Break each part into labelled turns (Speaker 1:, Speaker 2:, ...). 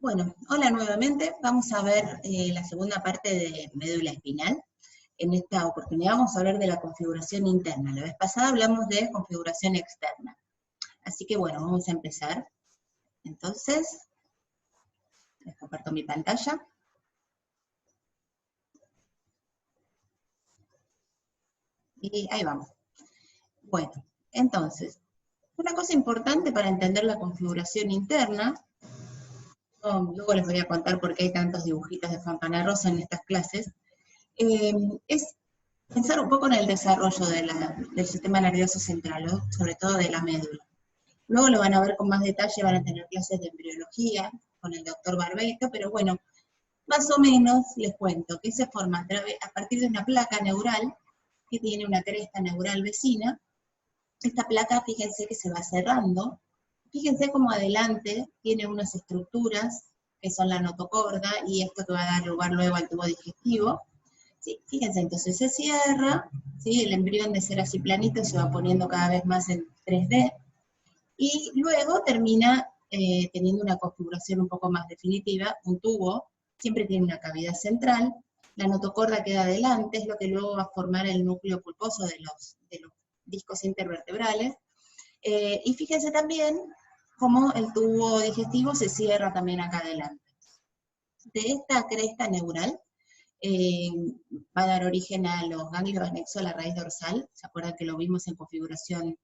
Speaker 1: Bueno, hola nuevamente. Vamos a ver la segunda parte de médula espinal. En esta oportunidad vamos a hablar de la configuración interna. La vez pasada hablamos de configuración externa. Así que bueno, vamos a empezar. Entonces, les comparto mi pantalla. Y ahí vamos. Bueno, entonces, una cosa importante para entender la configuración interna, luego les voy a contar por qué hay tantos dibujitos de Fontana Rosa en estas clases, es pensar un poco en el desarrollo del sistema nervioso central, ¿no? Sobre todo de la médula. Luego lo van a ver con más detalle, van a tener clases de embriología con el doctor Barbeito, pero bueno, más o menos les cuento que se forma a partir de una placa neural que tiene una cresta neural vecina. Esta placa, fíjense que se va cerrando. Fíjense cómo adelante tiene unas estructuras que son la notocorda y esto que va a dar lugar luego al tubo digestivo. Sí, fíjense, entonces se cierra, ¿sí? El embrión de ser así planito se va poniendo cada vez más en 3D, y luego termina teniendo una configuración un poco más definitiva, un tubo, siempre tiene una cavidad central, la notocorda queda adelante, es lo que luego va a formar el núcleo pulposo de los discos intervertebrales, y fíjense también cómo el tubo digestivo se cierra también acá adelante. De esta cresta neural, va a dar origen a los ganglios anexos a la raíz dorsal, ¿se acuerdan que lo vimos en configuración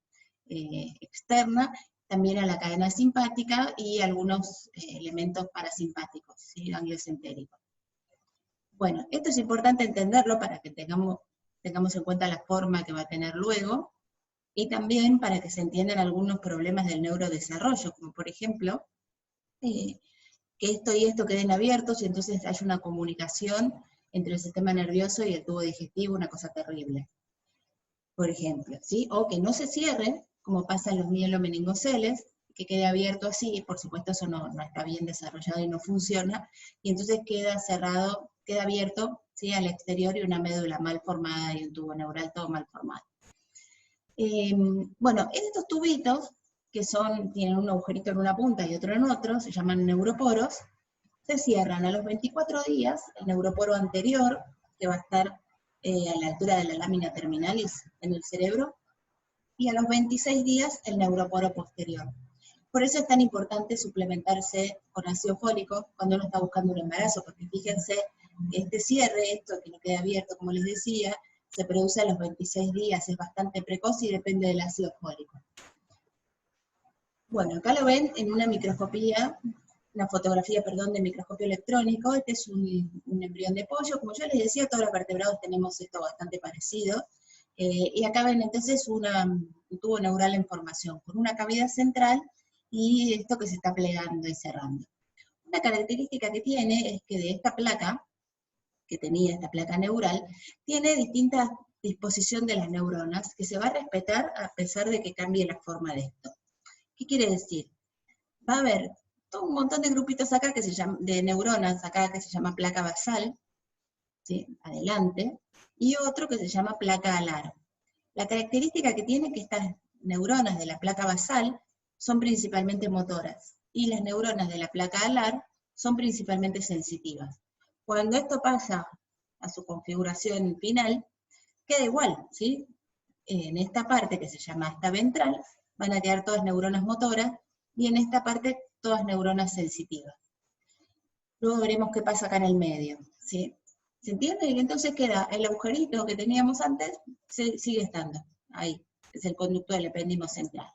Speaker 1: externa? También a la cadena simpática y algunos elementos parasimpáticos, ¿sí? Ganglios entéricos. Bueno, esto es importante entenderlo para que tengamos en cuenta la forma que va a tener luego, y también para que se entiendan algunos problemas del neurodesarrollo, como por ejemplo, que esto y esto queden abiertos y entonces hay una comunicación entre el sistema nervioso y el tubo digestivo, una cosa terrible. Por ejemplo, ¿sí? O que no se cierren, como pasa en los mielomeningoceles, que quede abierto así, por supuesto eso no está bien desarrollado y no funciona, y entonces queda cerrado, queda abierto, ¿sí? Al exterior, y una médula mal formada y un tubo neural todo mal formado. Bueno, estos tubitos, que tienen un agujerito en una punta y otro en otro, se llaman neuroporos, se cierran a los 24 días, el neuroporo anterior, que va a estar a la altura de la lámina terminalis en el cerebro, y a los 26 días el neuroporo posterior. Por eso es tan importante suplementarse con ácido fólico cuando uno está buscando un embarazo, porque fíjense, este cierre, esto que no queda abierto, como les decía, se produce a los 26 días, es bastante precoz y depende del ácido fólico. Bueno, acá lo ven en una microscopía, una fotografía, perdón, de microscopio electrónico. Este es un embrión de pollo. Como yo les decía, todos los vertebrados tenemos esto bastante parecido. Y acá ven entonces un tubo neural en formación, con una cavidad central y esto que se está plegando y cerrando. Una característica que tiene es que de esta placa, que tenía esta placa neural, tiene distinta disposición de las neuronas, que se va a respetar a pesar de que cambie la forma de esto. ¿Qué quiere decir? Va a haber todo un montón de grupitos acá de neuronas acá que se llama placa basal, ¿sí? Adelante, y otro que se llama placa alar. La característica que tiene es que estas neuronas de la placa basal son principalmente motoras, y las neuronas de la placa alar son principalmente sensitivas. Cuando esto pasa a su configuración final, queda igual, ¿sí? En esta parte que se llama esta ventral, van a quedar todas neuronas motoras, y en esta parte todas neuronas sensitivas. Luego veremos qué pasa acá en el medio, ¿sí? ¿Se entiende? Y entonces queda el agujerito que teníamos antes, sigue estando ahí, es el conducto del epéndimo central.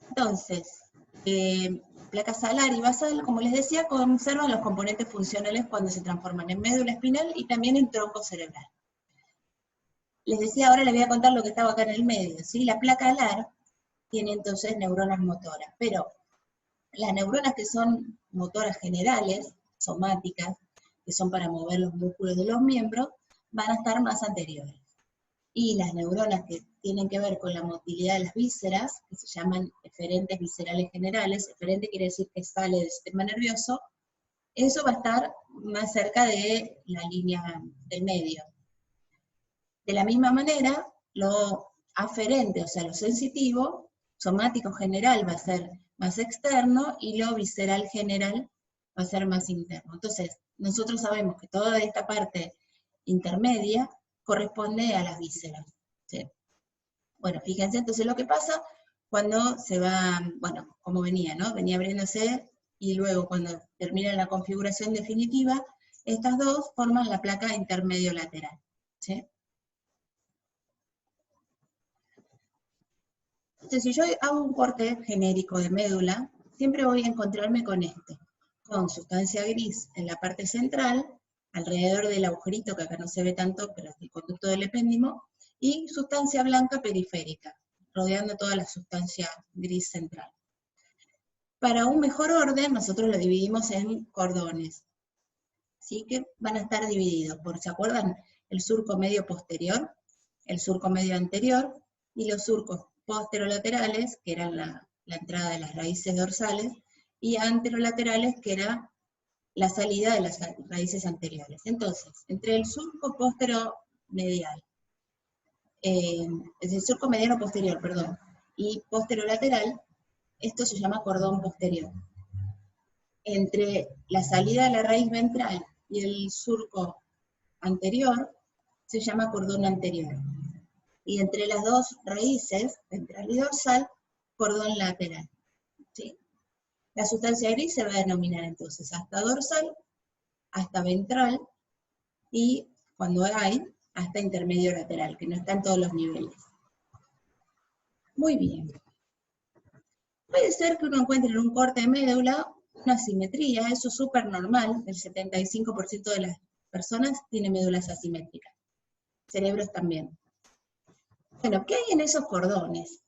Speaker 1: Entonces, placa salar y basal, como les decía, conservan los componentes funcionales cuando se transforman en médula espinal y también en tronco cerebral. Les decía, ahora les voy a contar lo que estaba acá en el medio, ¿sí? La placa alar tiene entonces neuronas motoras, pero las neuronas que son motoras generales, somáticas, que son para mover los músculos de los miembros, van a estar más anteriores. Y las neuronas que tienen que ver con la motilidad de las vísceras, que se llaman eferentes viscerales generales, eferente quiere decir que sale del sistema nervioso, eso va a estar más cerca de la línea del medio. De la misma manera, lo aferente, o sea, lo sensitivo, somático general, va a ser más externo, y lo visceral general va a ser más interno. Entonces, nosotros sabemos que toda esta parte intermedia corresponde a las vísceras, ¿sí? Bueno, fíjense entonces lo que pasa cuando se va, bueno, como venía, ¿no? Venía abriéndose, y luego cuando termina la configuración definitiva, estas dos forman la placa intermedio lateral, ¿sí? Entonces, si yo hago un corte genérico de médula, siempre voy a encontrarme con esto, con sustancia gris en la parte central, alrededor del agujerito, que acá no se ve tanto, pero es el conducto del epéndimo, y sustancia blanca periférica, rodeando toda la sustancia gris central. Para un mejor orden, nosotros lo dividimos en cordones, ¿sí? Que van a estar divididos por, ¿se acuerdan? El surco medio posterior, el surco medio anterior, y los surcos posterolaterales, que eran la entrada de las raíces dorsales, y anterolaterales, que era la salida de las raíces anteriores. Entonces, entre el surco posteromedial, el surco mediano posterior, perdón, y posterolateral, esto se llama cordón posterior. Entre la salida de la raíz ventral y el surco anterior, se llama cordón anterior. Y entre las dos raíces, ventral y dorsal, cordón lateral, ¿sí? La sustancia gris se va a denominar entonces hasta dorsal, hasta ventral, y cuando hay, hasta intermedio lateral, que no está en todos los niveles. Muy bien. Puede ser que uno encuentre en un corte de médula una asimetría, eso es súper normal, el 75% de las personas tiene médulas asimétricas, cerebros también. Bueno, ¿qué hay en esos cordones?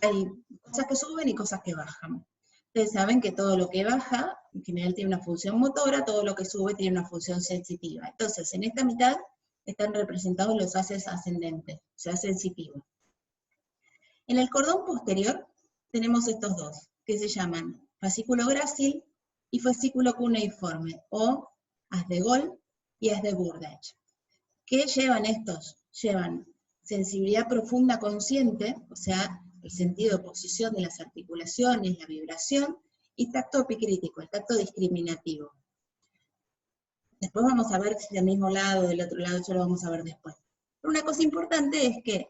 Speaker 1: Hay cosas que suben y cosas que bajan. Ustedes saben que todo lo que baja, en general tiene una función motora, todo lo que sube tiene una función sensitiva. Entonces, en esta mitad están representados los haces ascendentes, o sea, sensitivos. En el cordón posterior tenemos estos dos, que se llaman fascículo grácil y fascículo cuneiforme, o haz de Gol y haz de Burdach. ¿Qué llevan estos? Llevan sensibilidad profunda consciente, o sea, el sentido de posición de las articulaciones, la vibración, y tacto epicrítico, el tacto discriminativo. Después vamos a ver si del mismo lado o del otro lado, eso lo vamos a ver después. Pero una cosa importante es que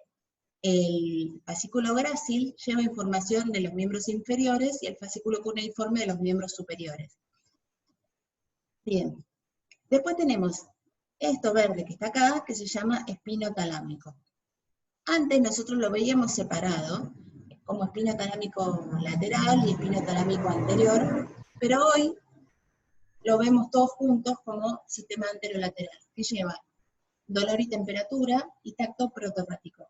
Speaker 1: el fascículo grácil lleva información de los miembros inferiores y el fascículo cuneiforme de los miembros superiores. Bien. Después tenemos esto verde que está acá, que se llama espino talámico. Antes nosotros lo veíamos separado, como espino talámico lateral y espino talámico anterior, pero hoy lo vemos todos juntos como sistema anterolateral, que lleva dolor y temperatura y tacto protopático.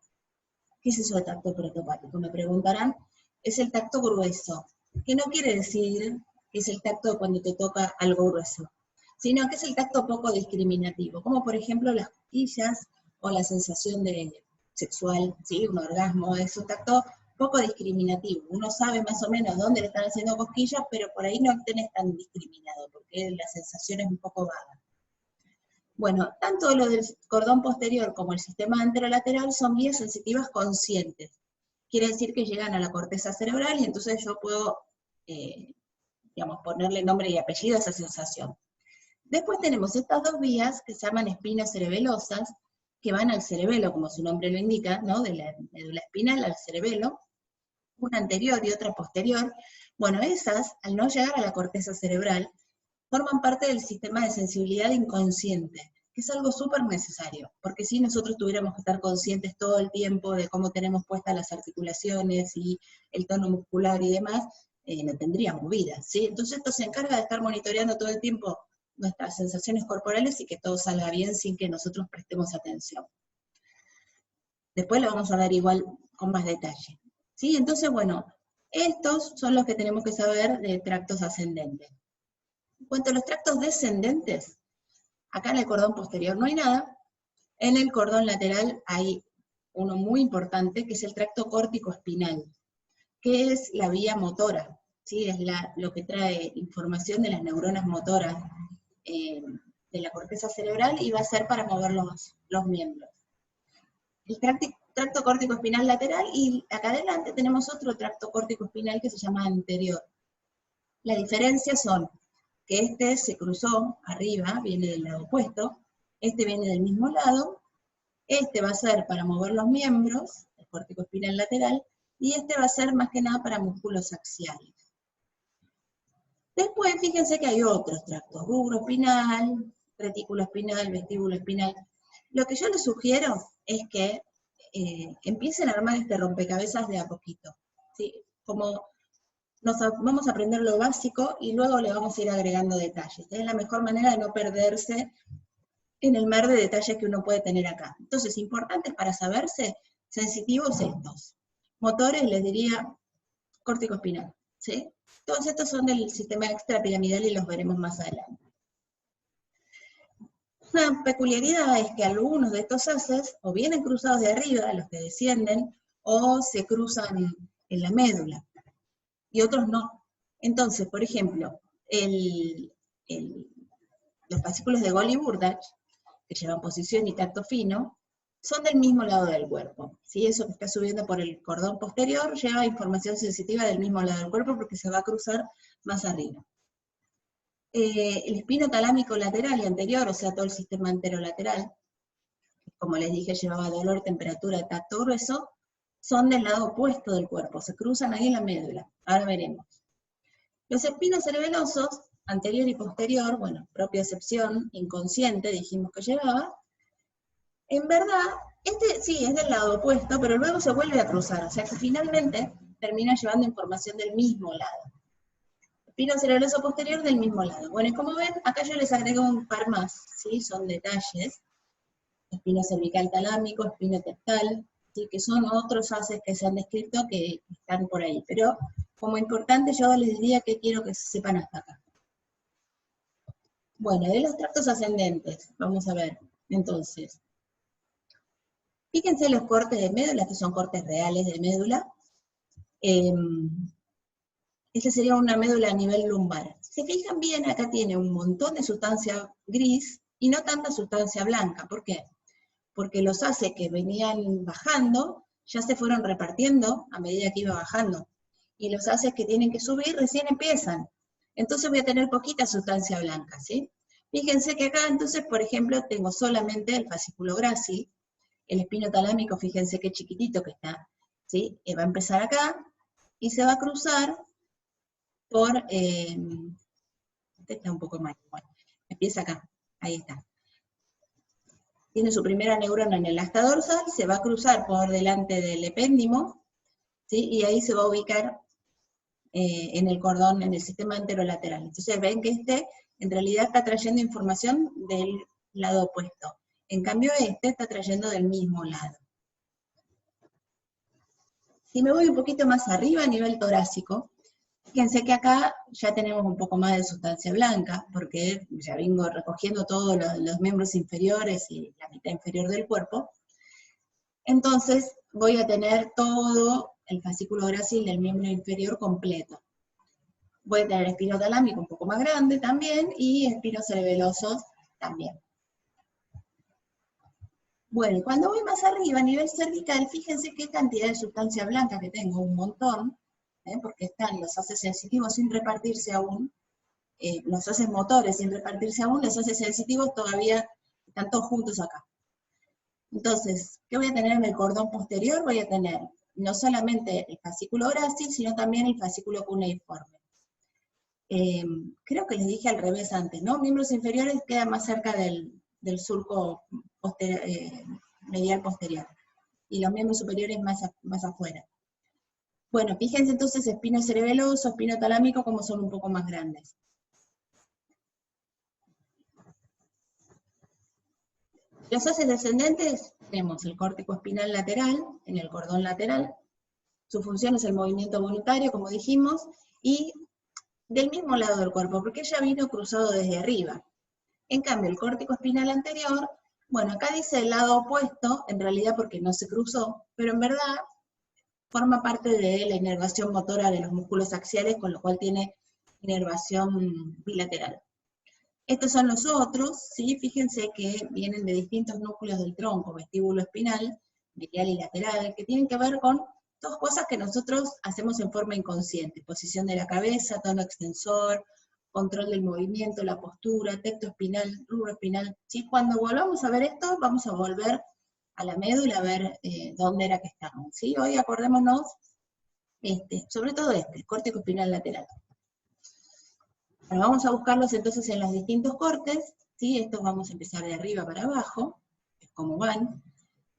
Speaker 1: ¿Qué es eso de tacto protopático? Me preguntarán. Es el tacto grueso, que no quiere decir que es el tacto cuando te toca algo grueso, sino que es el tacto poco discriminativo, como por ejemplo las cosquillas o la sensación de sexual, ¿sí? Un orgasmo, es un tacto poco discriminativo. Uno sabe más o menos dónde le están haciendo cosquillas, pero por ahí no tenés tan discriminado, porque la sensación es un poco vaga. Bueno, tanto lo del cordón posterior como el sistema anterolateral son vías sensitivas conscientes. Quiere decir que llegan a la corteza cerebral y entonces yo puedo, digamos, ponerle nombre y apellido a esa sensación. Después tenemos estas dos vías que se llaman espinas cerebelosas, que van al cerebelo, como su nombre lo indica, ¿no? De la médula espinal al cerebelo, una anterior y otra posterior. Bueno, esas, al no llegar a la corteza cerebral, forman parte del sistema de sensibilidad inconsciente, que es algo súper necesario, porque si nosotros tuviéramos que estar conscientes todo el tiempo de cómo tenemos puestas las articulaciones y el tono muscular y demás, no tendríamos vida, ¿sí? Entonces esto se encarga de estar monitoreando todo el tiempo nuestras sensaciones corporales y que todo salga bien sin que nosotros prestemos atención. Después lo vamos a ver igual con más detalle, ¿sí? Entonces, bueno, estos son los que tenemos que saber de tractos ascendentes. En cuanto a los tractos descendentes, acá en el cordón posterior no hay nada, en el cordón lateral hay uno muy importante, que es el tracto córtico-espinal, que es la vía motora, ¿sí? Es lo que trae información de las neuronas motoras de la corteza cerebral y va a ser para mover los miembros. El tracto córtico espinal lateral, y acá adelante tenemos otro tracto córtico espinal que se llama anterior. La diferencia son que este se cruzó arriba, viene del lado opuesto, este viene del mismo lado, este va a ser para mover los miembros, el córtico espinal lateral, y este va a ser más que nada para músculos axiales. Después, fíjense que hay otros tractos, rubro espinal, retículo espinal, vestíbulo espinal. Lo que yo les sugiero es que empiecen a armar este rompecabezas de a poquito, ¿sí? Como vamos a aprender lo básico y luego le vamos a ir agregando detalles. Es la mejor manera de no perderse en el mar de detalles que uno puede tener acá. Entonces, importantes para saberse, sensitivos estos. Motores, les diría, córtico espinal, ¿sí? Todos estos son del sistema extrapiramidal y los veremos más adelante. Una peculiaridad es que algunos de estos haces o vienen cruzados de arriba, los que descienden, o se cruzan en la médula, y otros no. Entonces, por ejemplo, los fascículos de Gol y Burdach, que llevan posición y tacto fino, son del mismo lado del cuerpo, ¿sí? Eso que está subiendo por el cordón posterior lleva información sensitiva del mismo lado del cuerpo porque se va a cruzar más arriba. El espino talámico lateral y anterior, o sea, todo el sistema anterolateral, como les dije, llevaba dolor, temperatura, tacto grueso, son del lado opuesto del cuerpo, se cruzan ahí en la médula. Ahora veremos. Los espinos cerebelosos, anterior y posterior, bueno, propia excepción, inconsciente, dijimos que llevaba. En verdad, este sí es del lado opuesto, pero luego se vuelve a cruzar, o sea que finalmente termina llevando información del mismo lado. Espino cerebeloso posterior del mismo lado. Bueno, y como ven, acá yo les agrego un par más, ¿sí? Son detalles. Espino cervical talámico, espino tectal, ¿sí? Que son otros haces que se han descrito que están por ahí. Pero como importante yo les diría que quiero que sepan hasta acá. Bueno, de los tractos ascendentes, vamos a ver, entonces. Fíjense los cortes de médula, que son cortes reales de médula. Esta sería una médula a nivel lumbar. Si se fijan bien, acá tiene un montón de sustancia gris y no tanta sustancia blanca. ¿Por qué? Porque los haces que venían bajando ya se fueron repartiendo a medida que iba bajando. Y los haces que tienen que subir recién empiezan. Entonces voy a tener poquita sustancia blanca, ¿sí? Fíjense que acá, entonces, por ejemplo, tengo solamente el fascículo grácil, el espino talámico, fíjense qué chiquitito que está, ¿sí? Va a empezar acá y se va a cruzar por, este está un poco mal, bueno, empieza acá, ahí está. Tiene su primera neurona en el asta dorsal, se va a cruzar por delante del epéndimo, ¿sí? Y ahí se va a ubicar en el cordón, en el sistema anterolateral. Entonces ven que este en realidad está trayendo información del lado opuesto. En cambio este está trayendo del mismo lado. Si me voy un poquito más arriba a nivel torácico, fíjense que acá ya tenemos un poco más de sustancia blanca, porque ya vengo recogiendo todos los miembros inferiores y la mitad inferior del cuerpo. Entonces voy a tener todo el fascículo grácil del miembro inferior completo. Voy a tener espino talámico un poco más grande también, y espinos cerebelosos también. Bueno, y cuando voy más arriba, a nivel cervical, fíjense qué cantidad de sustancia blanca que tengo, un montón, porque están los haces sensitivos sin repartirse aún, los haces motores sin repartirse aún, los haces sensitivos todavía están todos juntos acá. Entonces, ¿qué voy a tener en el cordón posterior? Voy a tener no solamente el fascículo grácil, sino también el fascículo cuneiforme. Creo que les dije al revés antes, ¿no? Miembros inferiores quedan más cerca del surco medial posterior, y los miembros superiores más afuera. Bueno, fíjense entonces espino cerebeloso, espino talámico, como son un poco más grandes. Los haces descendentes, tenemos el córtico espinal lateral, en el cordón lateral. Su función es el movimiento voluntario, como dijimos, y del mismo lado del cuerpo, porque ya vino cruzado desde arriba. En cambio, el córtico espinal anterior, bueno, acá dice el lado opuesto, en realidad porque no se cruzó, pero en verdad forma parte de la inervación motora de los músculos axiales, con lo cual tiene inervación bilateral. Estos son los otros, ¿sí? Fíjense que vienen de distintos núcleos del tronco, vestíbulo espinal, medial y lateral, que tienen que ver con dos cosas que nosotros hacemos en forma inconsciente: posición de la cabeza, tono extensor, control del movimiento, la postura, tecto espinal, rubro espinal. ¿Sí? Cuando volvamos a ver esto, vamos a volver a la médula a ver dónde era que estábamos. ¿Sí? Hoy acordémonos sobre todo córtex espinal lateral. Bueno, vamos a buscarlos entonces en los distintos cortes, ¿sí? Estos vamos a empezar de arriba para abajo, es como van.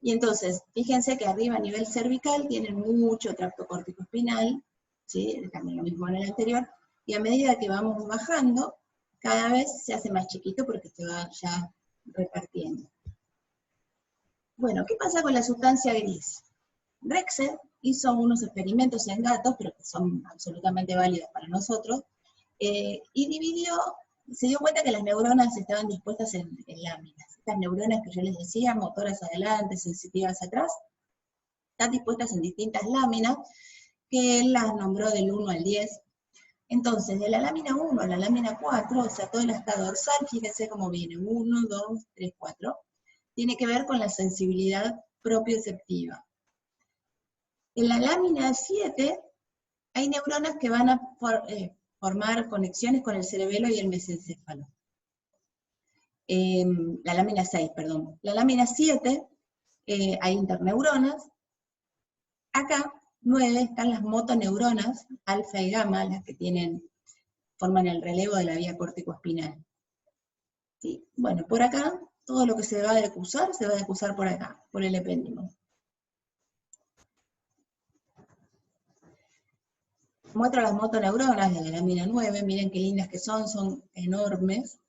Speaker 1: Y entonces, fíjense que arriba a nivel cervical tienen mucho tracto córtico espinal, ¿sí? También lo mismo en el anterior, y a medida que vamos bajando, cada vez se hace más chiquito porque se va ya repartiendo. Bueno, ¿qué pasa con la sustancia gris? Rexed hizo unos experimentos en gatos, pero que son absolutamente válidos para nosotros, y se dio cuenta que las neuronas estaban dispuestas en láminas. Estas neuronas que yo les decía, motoras adelante, sensitivas atrás, están dispuestas en distintas láminas, que él las nombró del 1 al 10. Entonces, de la lámina 1 a la lámina 4, o sea, toda la escala dorsal, fíjense cómo viene, 1, 2, 3, 4, tiene que ver con la sensibilidad propioceptiva. En la lámina 7 hay neuronas que van a formar conexiones con el cerebelo y el mesencéfalo. La lámina 6, perdón. La lámina 7 hay interneuronas. Acá 9 están las motoneuronas, alfa y gamma, las que forman el relevo de la vía córtico-espinal. ¿Sí? Bueno, por acá, todo lo que se va a decusar por acá, por el epéndimo. Muestro las motoneuronas de la lámina 9, miren qué lindas que son enormes,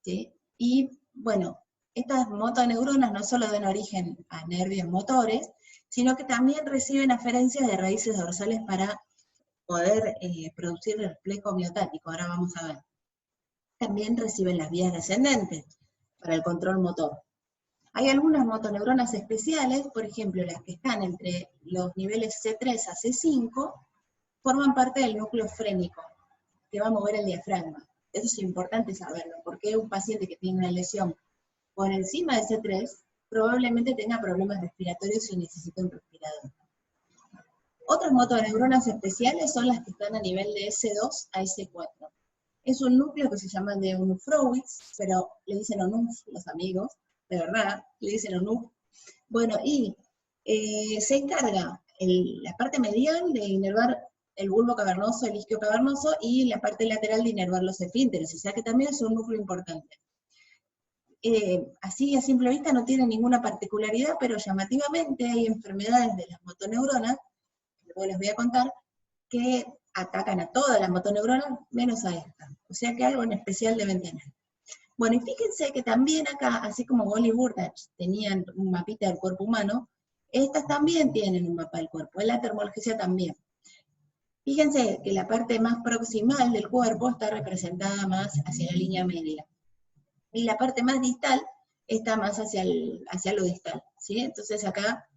Speaker 1: ¿sí? Y bueno, estas motoneuronas no solo dan origen a nervios motores, sino que también reciben aferencias de raíces dorsales para poder producir reflejo miotático, ahora vamos a ver. También reciben las vías descendentes para el control motor. Hay algunas motoneuronas especiales, por ejemplo, las que están entre los niveles C3 a C5, forman parte del núcleo frénico, que va a mover el diafragma. Eso es importante saberlo, porque un paciente que tiene una lesión por encima de C3 probablemente tenga problemas respiratorios y necesita un respirador. Otras motoneuronas especiales son las que están a nivel de S2 a S4. Es un núcleo que se llama de Onufrowicz, pero le dicen Onuf los amigos, de verdad, le dicen Onuf. Bueno, y se encarga la parte medial de inervar el bulbo cavernoso, el isquio cavernoso, y la parte lateral de inervar los esfínteres, o sea que también es un núcleo importante. Así a simple vista no tiene ninguna particularidad, pero llamativamente hay enfermedades de las motoneuronas, que luego les voy a contar, que atacan a todas las motoneuronas, menos a esta. O sea que algo en especial deben tener. Bueno, y fíjense que también acá, así como Wall y Burdach tenían un mapita del cuerpo humano, estas también tienen un mapa del cuerpo, la termología también. Fíjense que la parte más proximal del cuerpo está representada más hacia la línea media, y la parte más distal está más hacia lo distal, ¿sí? Entonces acá,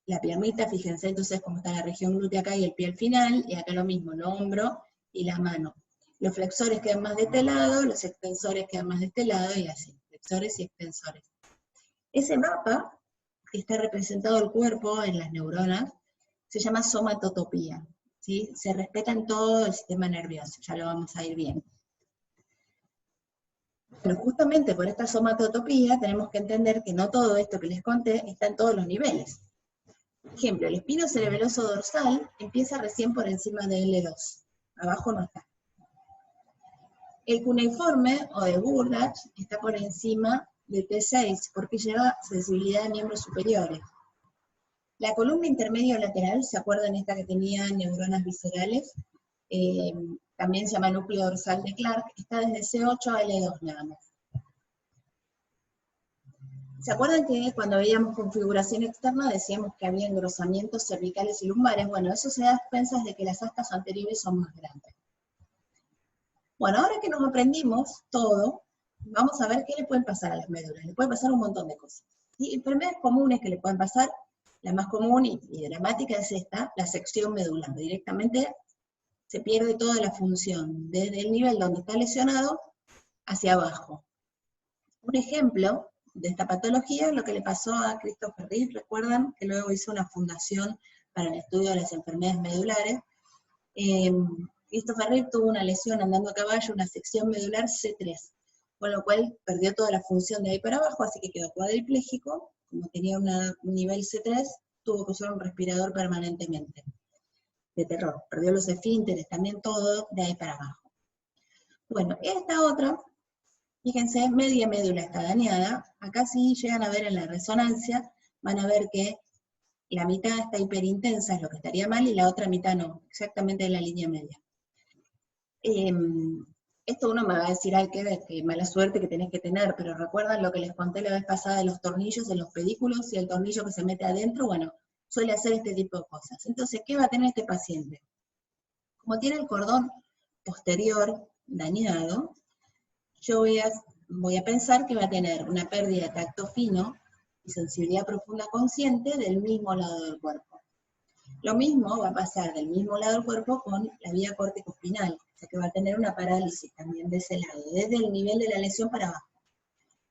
Speaker 1: la piernita, fíjense entonces cómo está la región glútea acá y el pie al final, y acá lo mismo, el hombro y la mano. Los flexores quedan más de este lado, los extensores quedan más de este lado, y así, flexores y extensores. Ese mapa, que está representado el cuerpo en las neuronas, se llama somatotopía, ¿sí? Se respeta en todo el sistema nervioso, ya lo vamos a ir viendo. Pero justamente por esta somatotopía tenemos que entender que no todo esto que les conté está en todos los niveles. Por ejemplo, el espino cerebeloso dorsal empieza recién por encima de L2, abajo no está. El cuneiforme, o de Burdach, está por encima de T6, porque lleva sensibilidad de miembros superiores. La columna intermedio lateral, ¿se acuerdan esta que tenía neuronas viscerales? También se llama núcleo dorsal de Clark, está desde C8 a L2 nada más. ¿Se acuerdan que cuando veíamos configuración externa decíamos que había engrosamientos cervicales y lumbares? Bueno, eso se da a expensas de que las astas anteriores son más grandes. Bueno, ahora que nos aprendimos todo, vamos a ver qué le pueden pasar a las médulas. Le pueden pasar un montón de cosas. Y enfermedades comunes que le pueden pasar, la más común y dramática es esta, la sección medular. Directamente se pierde toda la función, desde el nivel donde está lesionado hacia abajo. Un ejemplo de esta patología es lo que le pasó a Christopher Reeve. Recuerdan que luego hizo una fundación para el estudio de las enfermedades medulares. Christopher Reeve tuvo una lesión andando a caballo, una sección medular C3, con lo cual perdió toda la función de ahí para abajo, así que quedó cuadripléjico. Como tenía un nivel C3, tuvo que usar un respirador permanentemente. De terror, perdió los esfínteres, también todo de ahí para abajo. Bueno, esta otra, fíjense, media médula está dañada. Acá sí llegan a ver en la resonancia, van a ver que la mitad está hiperintensa, es lo que estaría mal, y la otra mitad no, exactamente en la línea media. Esto uno me va a decir, ay, qué mala suerte que tenés que tener, pero recuerdan lo que les conté la vez pasada de los tornillos en los pedículos y el tornillo que se mete adentro, bueno, suele hacer este tipo de cosas. Entonces, ¿qué va a tener este paciente? Como tiene el cordón posterior dañado, yo voy a pensar que va a tener una pérdida de tacto fino y sensibilidad profunda consciente del mismo lado del cuerpo. Lo mismo va a pasar del mismo lado del cuerpo con la vía córtico-espinal, o sea que va a tener una parálisis también de ese lado, desde el nivel de la lesión para abajo.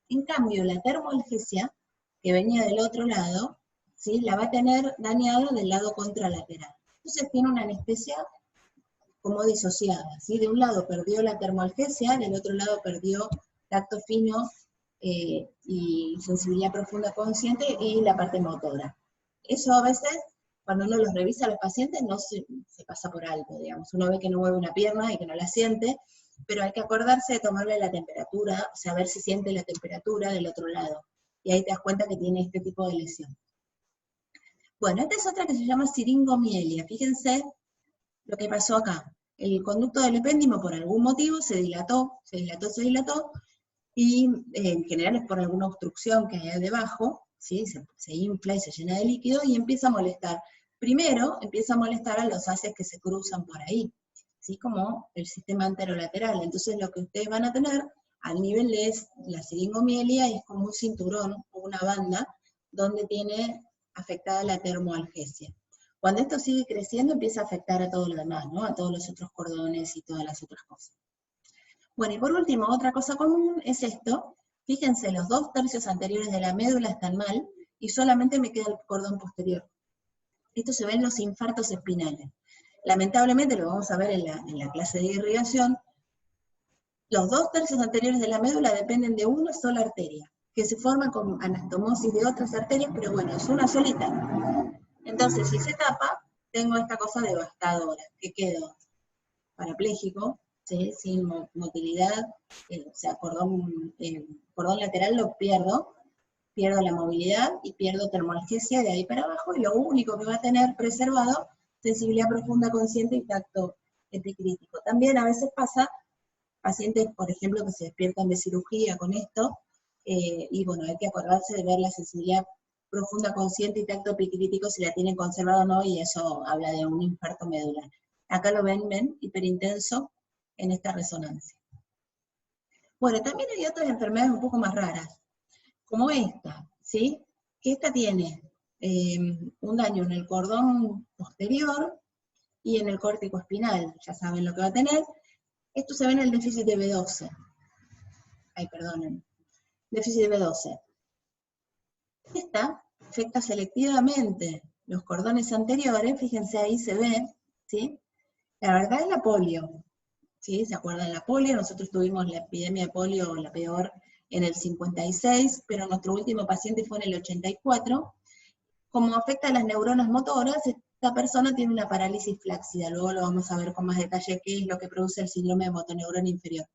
Speaker 1: En cambio, la termoalgesia, que venía del otro lado, ¿sí?, la va a tener dañada del lado contralateral. Entonces tiene una anestesia como disociada, ¿sí? De un lado perdió la termoalgesia, del otro lado perdió tacto fino y sensibilidad profunda consciente y la parte motora. Eso a veces, cuando uno los revisa a los pacientes, no se pasa por alto, digamos. Uno ve que no mueve una pierna y que no la siente, pero hay que acordarse de tomarle la temperatura, o sea, ver si siente la temperatura del otro lado. Y ahí te das cuenta que tiene este tipo de lesión. Bueno, esta es otra que se llama siringomielia. Fíjense lo que pasó acá. El conducto del epéndimo por algún motivo se dilató, y en general es por alguna obstrucción que hay ahí debajo, ¿sí? Se infla y se llena de líquido y empieza a molestar. Primero empieza a molestar a los haces que se cruzan por ahí, ¿sí? Como el sistema anterolateral. Entonces lo que ustedes van a tener al nivel de la siringomielia es como un cinturón o una banda donde tiene afectada la termoalgesia. Cuando esto sigue creciendo empieza a afectar a todo lo demás, ¿no? A todos los otros cordones y todas las otras cosas. Bueno, y por último, otra cosa común es esto. Fíjense, los 2/3 anteriores de la médula están mal y solamente me queda el cordón posterior. Esto se ve en los infartos espinales. Lamentablemente, lo vamos a ver en la clase de irrigación, los 2/3 anteriores de la médula dependen de una sola arteria, que se forma con anastomosis de otras arterias, pero bueno, es una solita. Entonces, si se tapa, tengo esta cosa devastadora, que quedo parapléjico, ¿sí?, sin motilidad, o sea, cordón lateral lo pierdo la movilidad y pierdo termoalgesia de ahí para abajo, y lo único que va a tener preservado, sensibilidad profunda consciente y tacto epicrítico. También a veces pasa, pacientes, por ejemplo, que se despiertan de cirugía con esto, y bueno, hay que acordarse de ver la sensibilidad profunda consciente y tacto epicrítico si la tienen conservada o no, y eso habla de un infarto medular. Acá lo ven, hiperintenso en esta resonancia. Bueno, también hay otras enfermedades un poco más raras, como esta, ¿sí? Que esta tiene un daño en el cordón posterior y en el córtico espinal, ya saben lo que va a tener. Esto se ve en el déficit de B12. Ay, perdonen. Déficit de B12. Esta afecta selectivamente los cordones anteriores, fíjense ahí se ve, ¿sí? La verdad es la polio, ¿sí? ¿Se acuerdan de la polio? Nosotros tuvimos la epidemia de polio, la peor, en el 56, pero nuestro último paciente fue en el 84. Como afecta a las neuronas motoras, esta persona tiene una parálisis flácida. Luego lo vamos a ver con más detalle qué es lo que produce el síndrome de motoneurona inferior.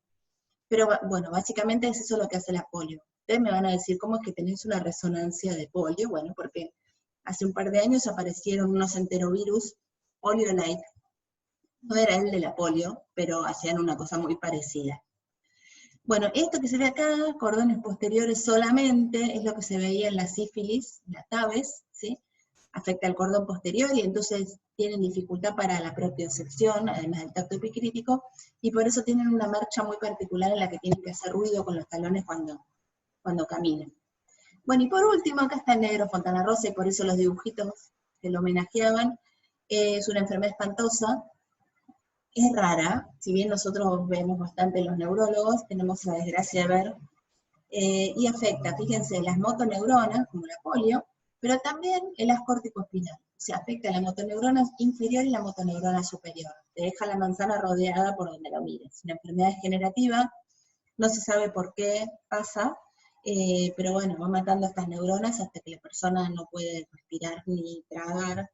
Speaker 1: Pero bueno, básicamente es eso lo que hace la polio. Ustedes me van a decir, ¿cómo es que tenés una resonancia de polio? Bueno, porque hace un par de años aparecieron unos enterovirus polio-like. No era el de la polio, pero hacían una cosa muy parecida. Bueno, esto que se ve acá, cordones posteriores solamente, es lo que se veía en la sífilis, la tabes, ¿sí? Afecta al cordón posterior y entonces tienen dificultad para la propiocepción, además del tacto epicrítico, y por eso tienen una marcha muy particular en la que tienen que hacer ruido con los talones cuando caminan. Bueno, y por último, acá está el negro Fontana Rosa, y por eso los dibujitos que lo homenajeaban. Es una enfermedad espantosa, es rara, si bien nosotros vemos bastante los neurólogos, tenemos la desgracia de ver y afecta, fíjense, las motoneuronas, como la polio, pero también el haz córtico-espinal. O sea, afecta a la motoneurona inferior y la motoneurona superior. Te deja la manzana rodeada por donde lo mires. Es una enfermedad degenerativa, no se sabe por qué pasa, pero bueno, va matando estas neuronas hasta que la persona no puede respirar ni tragar,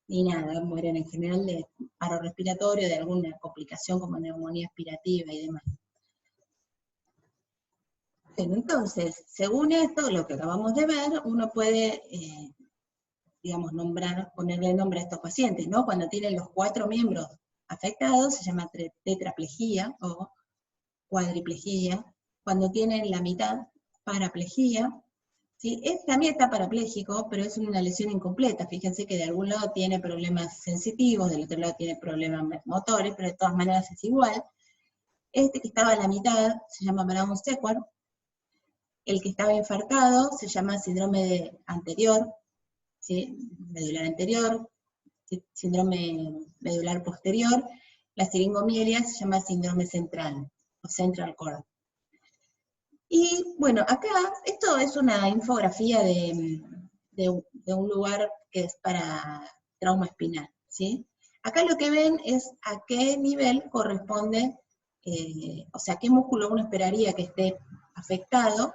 Speaker 1: ni nada, mueren en general de paro respiratorio, de alguna complicación como neumonía aspirativa y demás. Bueno, entonces, según esto, lo que acabamos de ver, uno puede, digamos, ponerle nombre a estos pacientes, ¿no? Cuando tienen los 4 miembros afectados, se llama tetraplegia o cuadriplegia. Cuando tienen la mitad, paraplegia. ¿Sí? También está parapléjico, pero es una lesión incompleta. Fíjense que de algún lado tiene problemas sensitivos, del otro lado tiene problemas motores, pero de todas maneras es igual. Este que estaba a la mitad se llama Brown-Sequard. El que estaba infartado se llama síndrome anterior, ¿sí? Medular anterior, ¿sí? Síndrome medular posterior. La siringomiela se llama síndrome central, o central cord. Y bueno, acá, esto es una infografía de un lugar que es para trauma espinal, ¿sí? Acá lo que ven es a qué nivel corresponde, o sea, qué músculo uno esperaría que esté afectado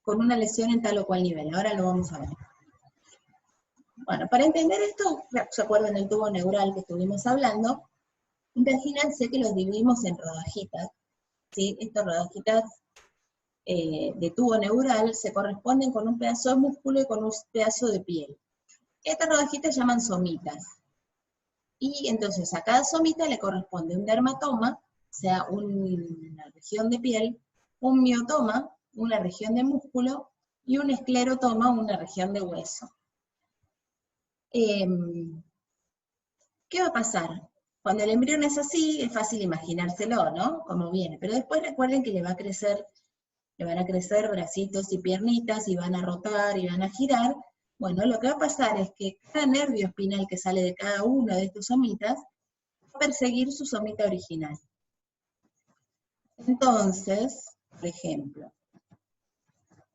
Speaker 1: con una lesión en tal o cual nivel. Ahora lo vamos a ver. Bueno, para entender esto, ¿se acuerdan del tubo neural que estuvimos hablando? Imagínense que los dividimos en rodajitas, ¿sí? Estas rodajitas de tubo neural se corresponden con un pedazo de músculo y con un pedazo de piel. Estas rodajitas se llaman somitas. Y entonces a cada somita le corresponde un dermatoma, o sea, una región de piel, un miotoma, una región de músculo, y un esclerotoma, una región de hueso. ¿Qué va a pasar? Cuando el embrión es así, es fácil imaginárselo, ¿no? Como viene. Pero después recuerden que le van a crecer bracitos y piernitas, y van a rotar, y van a girar. Bueno, lo que va a pasar es que cada nervio espinal que sale de cada uno de estos somitas va a perseguir su somita original. Entonces, por ejemplo,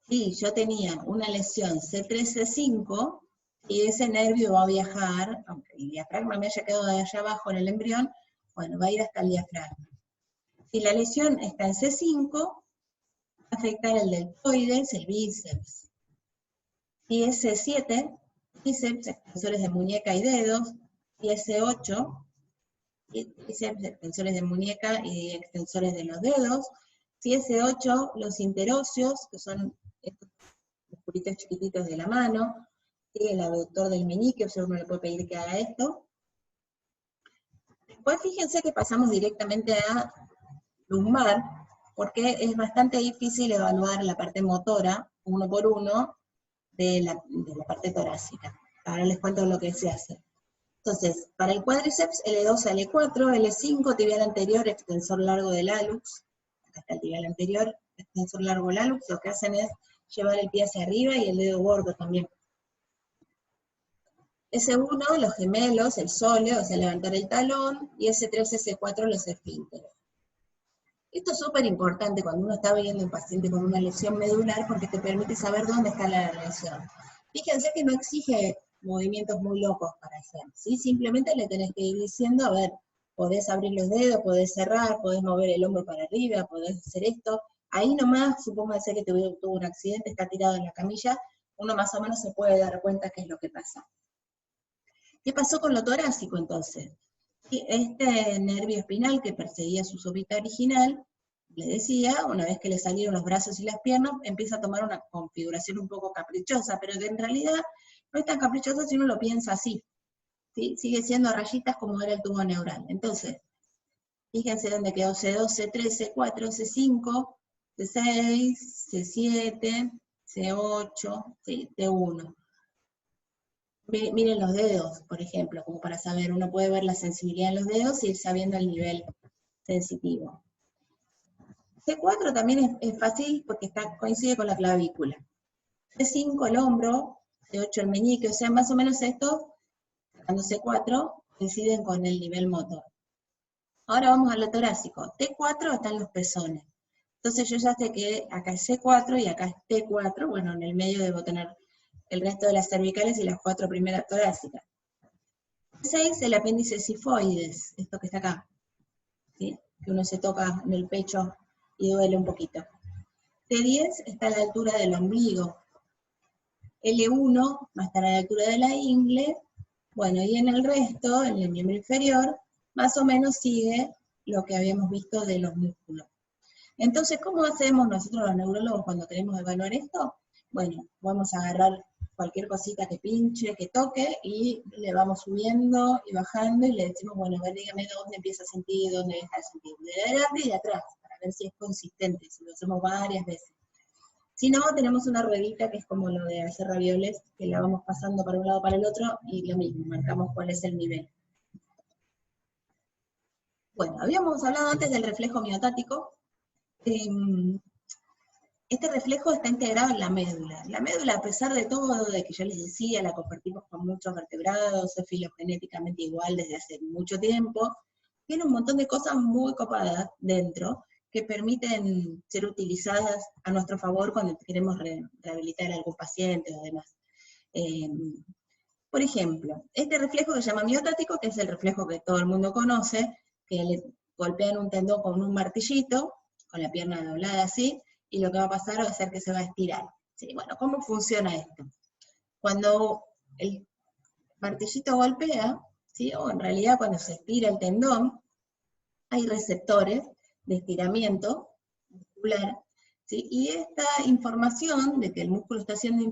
Speaker 1: si yo tenía una lesión C3-C5, y ese nervio va a viajar, aunque el diafragma me haya quedado de allá abajo en el embrión, bueno, va a ir hasta el diafragma. Si la lesión está en C5, va a afectar el deltoides, el bíceps. Si es C7, bíceps, extensores de muñeca y dedos. Si es C8, bíceps, extensores de muñeca y extensores de los dedos. Si es C8, los interóseos, que son estos musculitos chiquititos de la mano. ¿Sí? El abductor del meñique, o sea, uno le puede pedir que haga esto. Después fíjense que pasamos directamente a lumbar, porque es bastante difícil evaluar la parte motora, uno por uno, de la parte torácica. Ahora les cuento lo que se hace. Entonces, para el cuádriceps, L2 a L4, L5, tibial anterior, extensor largo del hallux. Acá está el tibial anterior, extensor largo del hallux. Lo que hacen es llevar el pie hacia arriba y el dedo gordo también. S1, los gemelos, el sóleo, o sea, levantar el talón, y S3, S4, los esfínteres. Esto es súper importante cuando uno está viendo un paciente con una lesión medular, porque te permite saber dónde está la lesión. Fíjense que no exige movimientos muy locos para hacer, ¿sí? Simplemente le tenés que ir diciendo, a ver, podés abrir los dedos, podés cerrar, podés mover el hombro para arriba, podés hacer esto. Ahí nomás, supóngase que tuvo un accidente, está tirado en la camilla, uno más o menos se puede dar cuenta qué es lo que pasa. ¿Qué pasó con lo torácico entonces? Este nervio espinal que perseguía su somita original, le decía, una vez que le salieron los brazos y las piernas, empieza a tomar una configuración un poco caprichosa, pero que en realidad no es tan caprichosa si uno lo piensa así. ¿Sí? Sigue siendo rayitas como era el tubo neural. Entonces, fíjense dónde quedó C2, C3, C4, C5, C6, C7, C8, ¿sí? C1. Miren los dedos, por ejemplo, como para saber, uno puede ver la sensibilidad en los dedos y ir sabiendo el nivel sensitivo. C4 también es fácil porque coincide con la clavícula. C5 el hombro, C8 el meñique, o sea, más o menos estos, sacando C4, coinciden con el nivel motor. Ahora vamos a lo torácico. T4 están los pezones. Entonces yo ya sé que acá es C4 y acá es T4, bueno, en el medio debo tener el resto de las cervicales y las 4 primeras torácicas. T6, el apéndice sifoides, esto que está acá, ¿sí? Que uno se toca en el pecho y duele un poquito. T10 está a la altura del ombligo. L1 va a estar a la altura de la ingle. Bueno, y en el resto, en el miembro inferior, más o menos sigue lo que habíamos visto de los músculos. Entonces, ¿cómo hacemos nosotros los neurólogos cuando queremos evaluar esto? Bueno, vamos a agarrar cualquier cosita que pinche, que toque, y le vamos subiendo y bajando, y le decimos, bueno, a ver, dígame dónde empieza a sentir, dónde deja de sentir, de adelante y de atrás, para ver si es consistente, si lo hacemos varias veces. Si no, tenemos una ruedita que es como lo de hacer ravioles, que la vamos pasando para un lado para el otro, y lo mismo, marcamos cuál es el nivel. Bueno, habíamos hablado antes del reflejo miotático. Este reflejo está integrado en la médula. La médula, a pesar de todo, de que yo les decía, la compartimos con muchos vertebrados, es filogenéticamente igual desde hace mucho tiempo, tiene un montón de cosas muy copadas dentro, que permiten ser utilizadas a nuestro favor cuando queremos rehabilitar a algún paciente o demás. Por ejemplo, este reflejo que se llama miotático, que es el reflejo que todo el mundo conoce, que le golpean un tendón con un martillito, con la pierna doblada así, y lo que va a pasar va a ser que se va a estirar. ¿Sí? Bueno, ¿cómo funciona esto? Cuando el martillito golpea, ¿sí? O en realidad cuando se estira el tendón, hay receptores de estiramiento muscular, ¿sí? Y esta información de que el músculo está siendo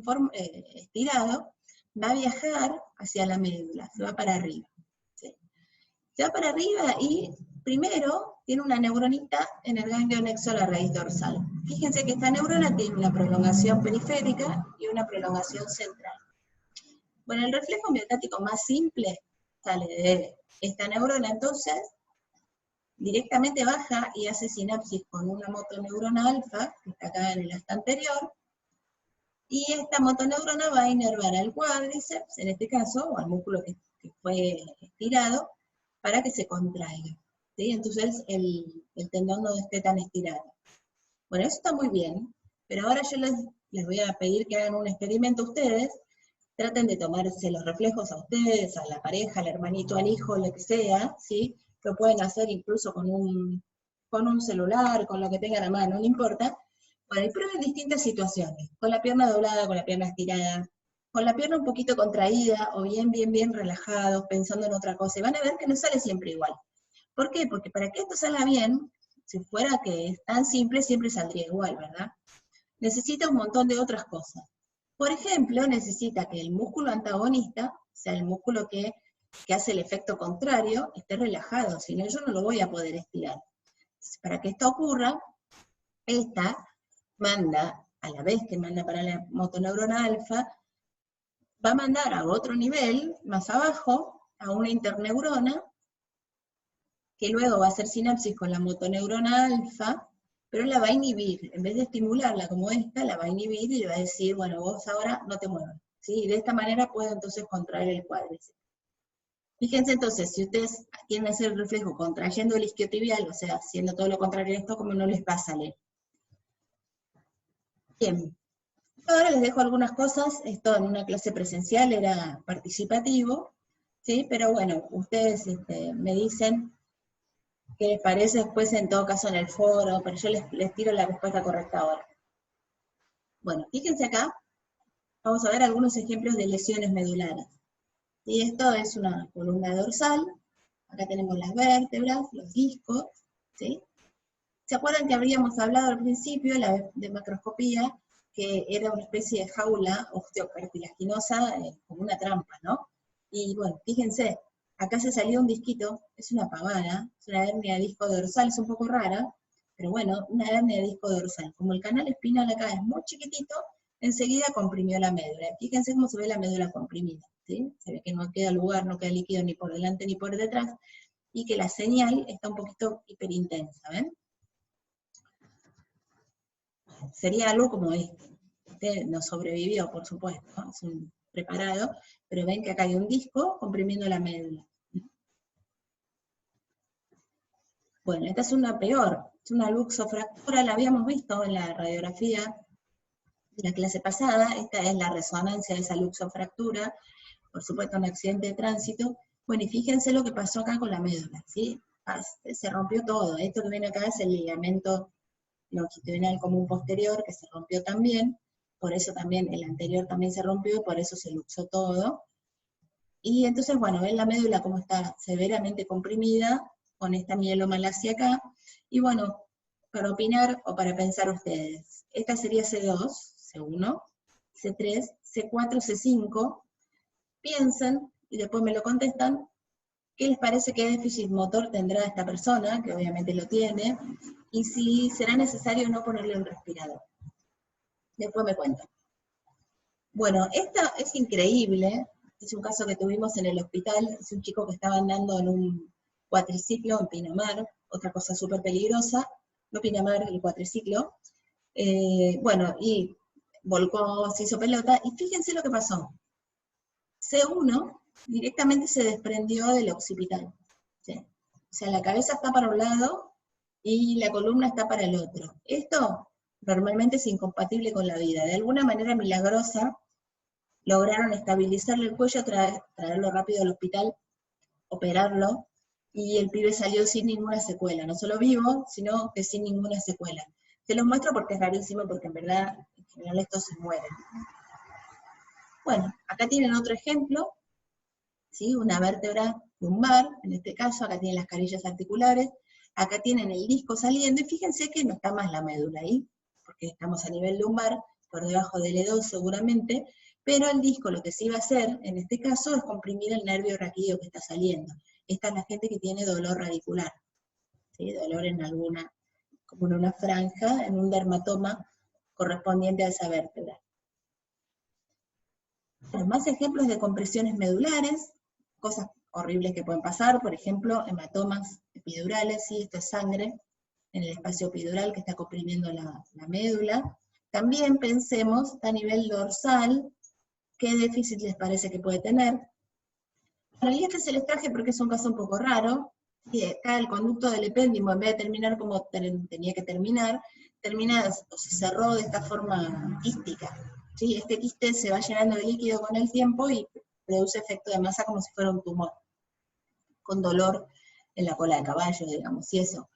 Speaker 1: estirado, va a viajar hacia la médula, se va para arriba. ¿Sí? Se va para arriba y primero tiene una neuronita en el ganglio anexo a la raíz dorsal. Fíjense que esta neurona tiene una prolongación periférica y una prolongación central. Bueno, el reflejo miotático más simple sale de esta neurona, entonces directamente baja y hace sinapsis con una motoneurona alfa, que está acá en el asta anterior, y esta motoneurona va a inervar al cuádriceps, en este caso, o al músculo que fue estirado, para que se contraiga. ¿Sí? Entonces el tendón no esté tan estirado. Bueno, eso está muy bien, pero ahora yo les voy a pedir que hagan un experimento ustedes, traten de tomarse los reflejos a ustedes, a la pareja, al hermanito, al hijo, lo que sea, ¿sí? Lo pueden hacer incluso con un celular, con lo que tengan a mano, no importa. Bueno, y prueben distintas situaciones, con la pierna doblada, con la pierna estirada, con la pierna un poquito contraída, o bien relajados, pensando en otra cosa, y van a ver que no sale siempre igual. ¿Por qué? Porque para que esto salga bien, si fuera que es tan simple, siempre saldría igual, ¿verdad? Necesita un montón de otras cosas. Por ejemplo, necesita que el músculo antagonista, o sea, el músculo que hace el efecto contrario, esté relajado, si no yo no lo voy a poder estirar. Para que esto ocurra, esta manda, a la vez que manda para la motoneurona alfa, va a mandar a otro nivel, más abajo, a una interneurona, que luego va a hacer sinapsis con la motoneurona alfa, pero la va a inhibir. En vez de estimularla como esta, la va a inhibir y le va a decir, bueno, vos ahora no te muevas. ¿Sí? Y de esta manera puedo entonces contraer el cuádriceps. Fíjense entonces, si ustedes quieren hacer el reflejo contrayendo el isquiotibial, o sea, haciendo todo lo contrario a esto, como no les va a salir. Bien, ahora les dejo algunas cosas, esto en una clase presencial era participativo, ¿sí? Pero bueno, ustedes me dicen qué les parece después en todo caso en el foro, pero yo les tiro la respuesta correcta ahora. Bueno, fíjense acá, vamos a ver algunos ejemplos de lesiones medulares. Y esto es una columna dorsal, acá tenemos las vértebras, los discos, ¿sí? ¿Se acuerdan que habríamos hablado al principio de macroscopía, que era una especie de jaula osteocartilaginosa, como una trampa, ¿no? Y bueno, fíjense, acá se salió un disquito, es una pavana, es una hernia de disco dorsal, es un poco rara, pero bueno, una hernia de disco dorsal. Como el canal espinal acá es muy chiquitito, enseguida comprimió la médula. Fíjense cómo se ve la médula comprimida, ¿sí? Se ve que no queda lugar, no queda líquido ni por delante ni por detrás, y que la señal está un poquito hiperintensa, ¿ven? Sería algo como este. Este no sobrevivió, por supuesto, ¿no? Es un preparado, pero ven que acá hay un disco comprimiendo la médula. Bueno, esta es una peor, es una luxofractura, la habíamos visto en la radiografía de la clase pasada, esta es la resonancia de esa luxofractura, por supuesto un accidente de tránsito. Bueno, y fíjense lo que pasó acá con la médula, ¿sí? Se rompió todo, esto que viene acá es el ligamento longitudinal común posterior, que se rompió también, por eso también el anterior también se rompió, y por eso se luxó todo. Y entonces, bueno, ven la médula como está severamente comprimida, con esta mielomalacia acá, y bueno, para opinar o para pensar ustedes, esta sería C2, C1, C3, C4, C5, piensen, y después me lo contestan, ¿qué les parece que déficit motor tendrá esta persona, que obviamente lo tiene, y si será necesario o no ponerle un respirador? Después me cuentan. Bueno, esta es increíble, es un caso que tuvimos en el hospital, es un chico que estaba andando en un cuatriciclo en Pinamar, otra cosa súper peligrosa, no Pinamar, el cuatriciclo, bueno, y volcó, se hizo pelota, y fíjense lo que pasó. C1 directamente se desprendió del occipital, ¿sí? O sea, la cabeza está para un lado y la columna está para el otro. Esto normalmente es incompatible con la vida. De alguna manera milagrosa, lograron estabilizarle el cuello, traerlo rápido al hospital, operarlo, y el pibe salió sin ninguna secuela, no solo vivo, sino que sin ninguna secuela. Se los muestro porque es rarísimo, porque en verdad, en general estos se mueren. Bueno, acá tienen otro ejemplo, ¿sí? Una vértebra lumbar, en este caso, acá tienen las carillas articulares, acá tienen el disco saliendo, y fíjense que no está más la médula ahí, porque estamos a nivel lumbar, por debajo del E2 seguramente, pero el disco lo que sí va a hacer, en este caso, es comprimir el nervio raquídeo que está saliendo. Esta es la gente que tiene dolor radicular, ¿sí? Dolor en alguna, como en una franja, en un dermatoma correspondiente a esa vértebra. Bueno, más ejemplos de compresiones medulares, cosas horribles que pueden pasar, por ejemplo, hematomas epidurales, ¿sí? Esto es sangre en el espacio epidural que está comprimiendo la médula. También pensemos a nivel dorsal, qué déficit les parece que puede tener. Bueno, y este se les traje porque es un caso un poco raro, y acá el conducto del epéndimo, en vez de terminar como tenía que terminar, termina o se cerró de esta forma quística. ¿Sí? Este quiste se va llenando de líquido con el tiempo y produce efecto de masa como si fuera un tumor, con dolor en la cola de caballo, digamos, y eso.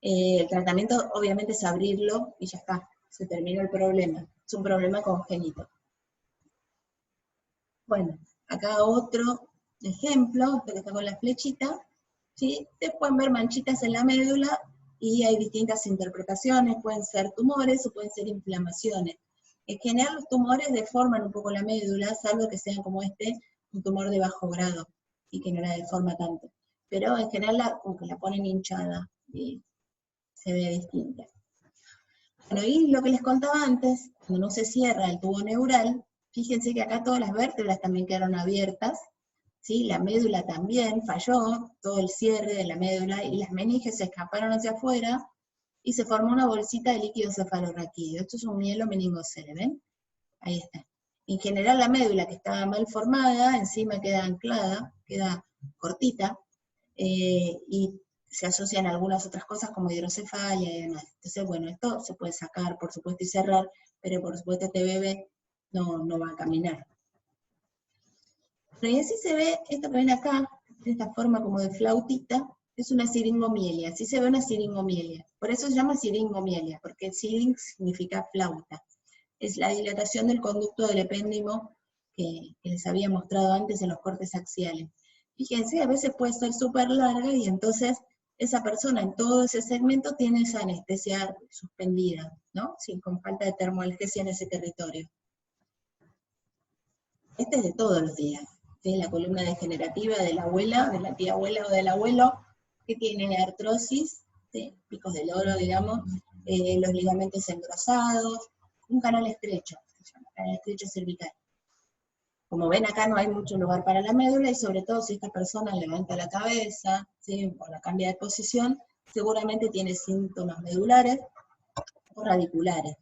Speaker 1: El tratamiento obviamente es abrirlo y ya está, se terminó el problema. Es un problema congénito. Bueno, acá otro ejemplo, que está con la flechita, ¿sí? Ustedes pueden ver manchitas en la médula y hay distintas interpretaciones, pueden ser tumores o pueden ser inflamaciones. En general los tumores deforman un poco la médula, salvo que sean como este, un tumor de bajo grado, y que no la deforma tanto. Pero en general como que la ponen hinchada y se ve distinta. Bueno, y lo que les contaba antes, cuando no se cierra el tubo neural, fíjense que acá todas las vértebras también quedaron abiertas, ¿sí? La médula también falló, todo el cierre de la médula, y las meninges se escaparon hacia afuera, y se formó una bolsita de líquido cefalorraquídeo. Esto es un mielo meningocele, ¿ven? Ahí está. En general la médula, que estaba mal formada, encima queda anclada, queda cortita, y se asocian a algunas otras cosas como hidrocefalia y demás. Entonces, bueno, esto se puede sacar, por supuesto, y cerrar, pero por supuesto este bebé no va a caminar. Bueno, y así se ve, esto que ven acá, de esta forma como de flautita, es una siringomielia, así se ve una siringomielia. Por eso se llama siringomielia, porque siring significa flauta. Es la dilatación del conducto del epéndimo que les había mostrado antes en los cortes axiales. Fíjense, a veces puede ser súper larga y entonces esa persona en todo ese segmento tiene esa anestesia suspendida, ¿no? Sí, con falta de termoalgesia en ese territorio. Este es de todos los días, ¿sí? La columna degenerativa de la abuela, de la tía abuela o del abuelo, que tiene artrosis, ¿sí? Picos del oro, digamos, los ligamentos engrosados, un canal estrecho, se llama, canal estrecho cervical. Como ven acá no hay mucho lugar para la médula, y sobre todo si esta persona levanta la cabeza, ¿sí? O la cambia de posición, seguramente tiene síntomas medulares o radiculares.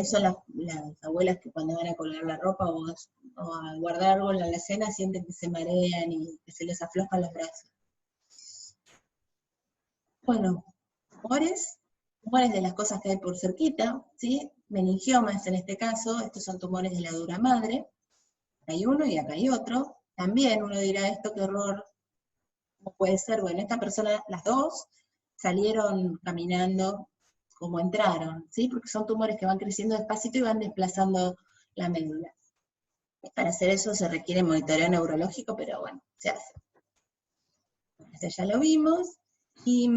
Speaker 1: Son las abuelas que cuando van a colgar la ropa o a guardar algo en la alacena sienten que se marean y que se les aflojan los brazos. Bueno, tumores de las cosas que hay por cerquita, ¿sí? Meningiomas en este caso, estos son tumores de la dura madre. Hay uno y acá hay otro. También uno dirá, esto qué horror, ¿cómo puede ser? Bueno, esta persona, las dos, salieron caminando como entraron, ¿sí? Porque son tumores que van creciendo despacito y van desplazando la médula. Para hacer eso se requiere monitoreo neurológico, pero bueno, se hace. Este ya lo vimos. Y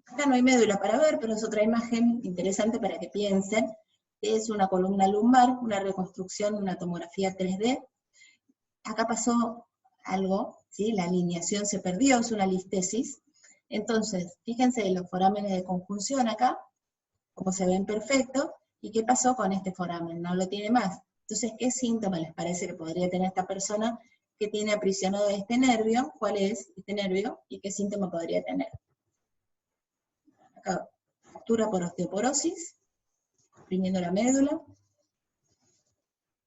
Speaker 1: acá no hay médula para ver, pero es otra imagen interesante para que piensen. Es una columna lumbar, una reconstrucción, una tomografía 3D. Acá pasó algo, ¿sí? La alineación se perdió, es una listesis. Entonces, fíjense en los forámenes de conjunción acá, como se ven perfectos, y qué pasó con este foramen, no lo tiene más. Entonces, ¿qué síntoma les parece que podría tener esta persona que tiene aprisionado este nervio? ¿Cuál es este nervio? ¿Y qué síntoma podría tener? Acá, fractura por osteoporosis, oprimiendo la médula,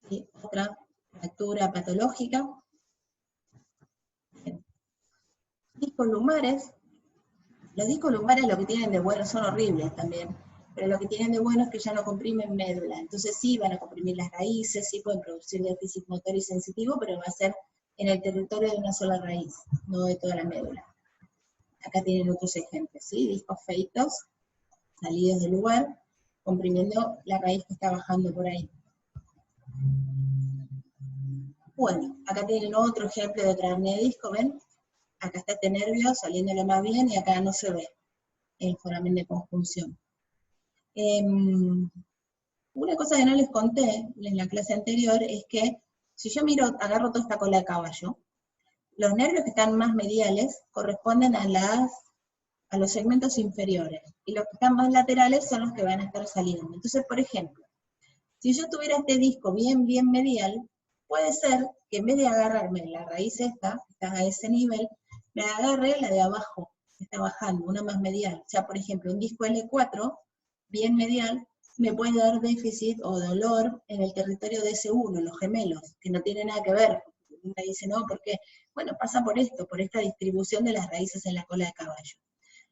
Speaker 1: y otra fractura patológica. Bien. Discos lumbares. Los discos lumbares lo que tienen de bueno son horribles también, pero lo que tienen de bueno es que ya no comprimen médula, entonces sí van a comprimir las raíces, sí pueden producir déficit motor y sensitivo, pero va a ser en el territorio de una sola raíz, no de toda la médula. Acá tienen otros ejemplos, ¿sí? Discos feitos, salidos del lugar, comprimiendo la raíz que está bajando por ahí. Bueno, acá tienen otro ejemplo de otra hernia de disco, ¿ven? Acá está este nervio saliéndole más bien y acá no se ve el foramen de conjunción. Una cosa que no les conté en la clase anterior es que si yo agarro toda esta cola de caballo, los nervios que están más mediales corresponden a los segmentos inferiores, y los que están más laterales son los que van a estar saliendo. Entonces, por ejemplo, si yo tuviera este disco bien medial, puede ser que en vez de agarrarme la raíz esta, que está a ese nivel, me agarre la de abajo, que está bajando, una más medial. O sea, por ejemplo, un disco L4, bien medial, me puede dar déficit o dolor en el territorio de S1, los gemelos, que no tiene nada que ver. Uno dice, no, ¿por qué? Bueno, pasa por esto, por esta distribución de las raíces en la cola de caballo.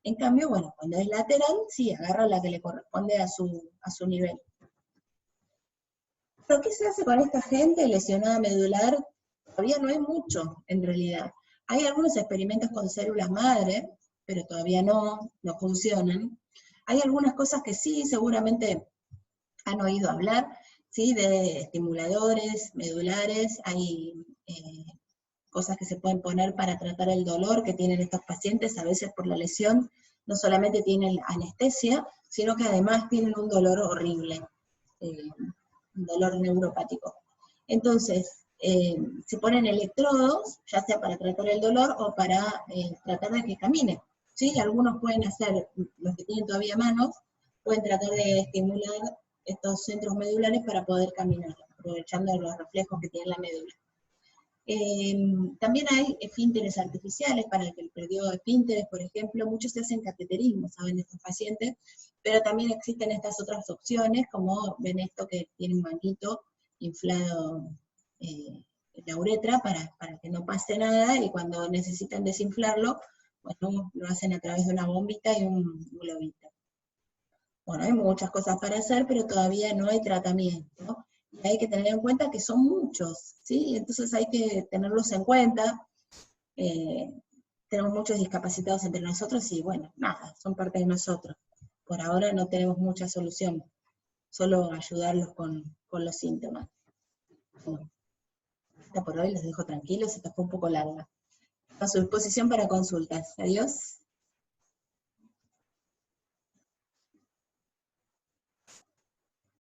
Speaker 1: En cambio, bueno, cuando es lateral, sí, agarra la que le corresponde a su nivel. ¿Pero qué se hace con esta gente lesionada medular? Todavía no hay mucho, en realidad. Hay algunos experimentos con células madre, pero todavía no funcionan. Hay algunas cosas que sí, seguramente han oído hablar, ¿sí? De estimuladores medulares, hay cosas que se pueden poner para tratar el dolor que tienen estos pacientes, a veces por la lesión, no solamente tienen anestesia, sino que además tienen un dolor horrible. Un dolor neuropático. Entonces, se ponen electrodos, ya sea para tratar el dolor o para tratar de que camine. ¿Sí? Algunos pueden hacer, los que tienen todavía manos, pueden tratar de estimular estos centros medulares para poder caminar, aprovechando los reflejos que tiene la médula. También hay esfínteres artificiales para el que perdió esfínteres, por ejemplo, muchos se hacen cateterismo, saben, estos pacientes, pero también existen estas otras opciones, como ven esto que tiene un manguito inflado en la uretra para que no pase nada, y cuando necesitan desinflarlo, bueno, lo hacen a través de una bombita y un globito. Bueno, hay muchas cosas para hacer, pero todavía no hay tratamiento, ¿no? Y hay que tener en cuenta que son muchos, ¿sí? Entonces hay que tenerlos en cuenta. Tenemos muchos discapacitados entre nosotros y bueno, nada, son parte de nosotros. Por ahora no tenemos mucha solución, solo ayudarlos con los síntomas. Bueno, hasta por hoy los dejo tranquilos, esta fue un poco larga. A su disposición para consultas. Adiós.